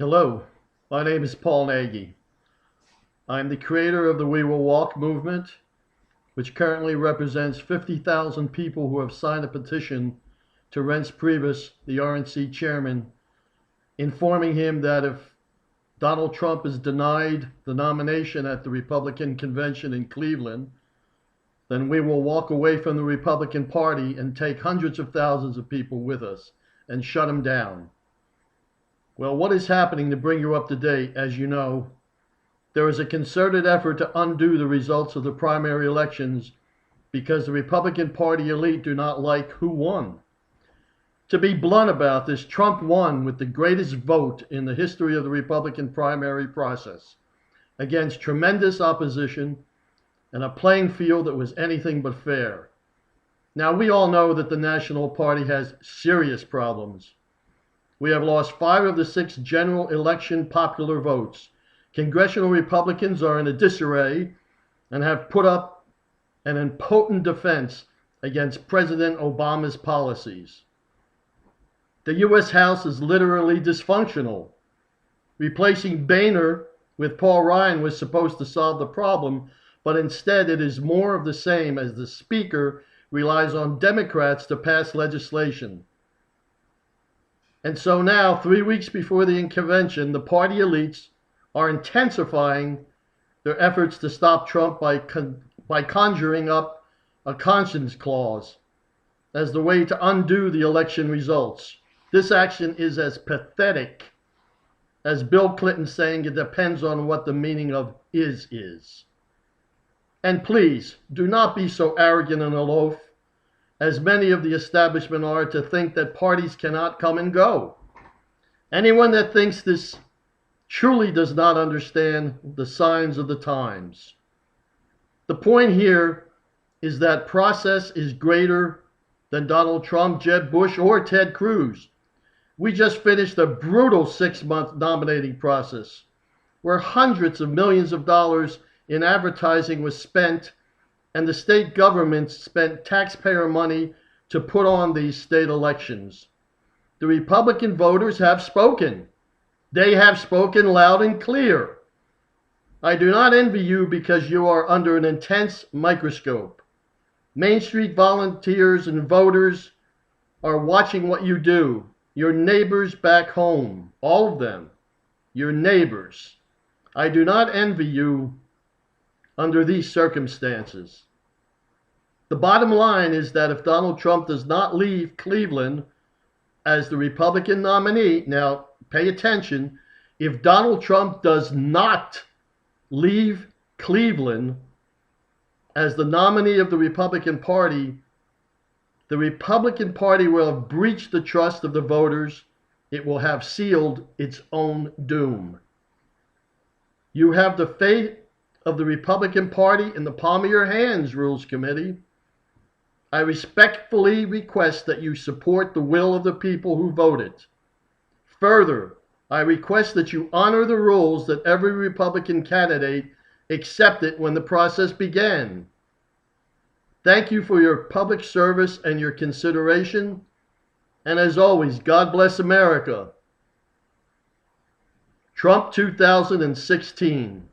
Hello, my name is Paul Nagy. I'm the creator of the WeWillWalk movement, which currently represents 50,000 people who have signed a petition to Reince Priebus, the RNC Chairman, informing him that if Donald Trump is denied the nomination at the Republican convention in Cleveland, then we will walk away from the Republican Party and take hundreds of thousands of people with us and shut him down. Well, what is happening, to bring you up to date? As you know, there is a concerted effort to undo the results of the primary elections because the Republican Party elite do not like who won. To be blunt about this, Trump won with the greatest vote in the history of the Republican primary process, against tremendous opposition and a playing field that was anything but fair. Now, we all know that the National Party has serious problems. We have lost 5 of the 6 general election popular votes. Congressional Republicans are in a disarray and have put up an impotent defense against President Obama's policies. The U.S. House is literally dysfunctional. Replacing Boehner with Paul Ryan was supposed to solve the problem, but instead it is more of the same as the Speaker relies on Democrats to pass legislation. And so now, 3 weeks before the convention, the party elites are intensifying their efforts to stop Trump by conjuring up a conscience clause as the way to undo the election results. This action is as pathetic as Bill Clinton saying it depends on what the meaning of is. And please, do not be so arrogant and aloof, as many of the establishment are, to think that parties cannot come and go. Anyone that thinks this truly does not understand the signs of the times. The point here is that process is greater than Donald Trump, Jeb Bush, or Ted Cruz. We just finished a brutal 6-month nominating process where hundreds of millions of dollars in advertising was spent, and the state governments spent taxpayer money to put on these state elections. The Republican voters have spoken. They have spoken loud and clear. I do not envy you because you are under an intense microscope. Main Street volunteers and voters are watching what you do. Your neighbors back home, all of them, your neighbors. I do not envy you under these circumstances. The bottom line is that if Donald Trump does not leave Cleveland as the Republican nominee, now pay attention, if Donald Trump does not leave Cleveland as the nominee of the Republican Party will have breached the trust of the voters. It will have sealed its own doom. You have the fate of the Republican Party in the palm of your hands, Rules Committee. I respectfully request that you support the will of the people who voted. Further, I request that you honor the rules that every Republican candidate accepted when the process began. Thank you for your public service and your consideration. And as always, God bless America. Trump 2016.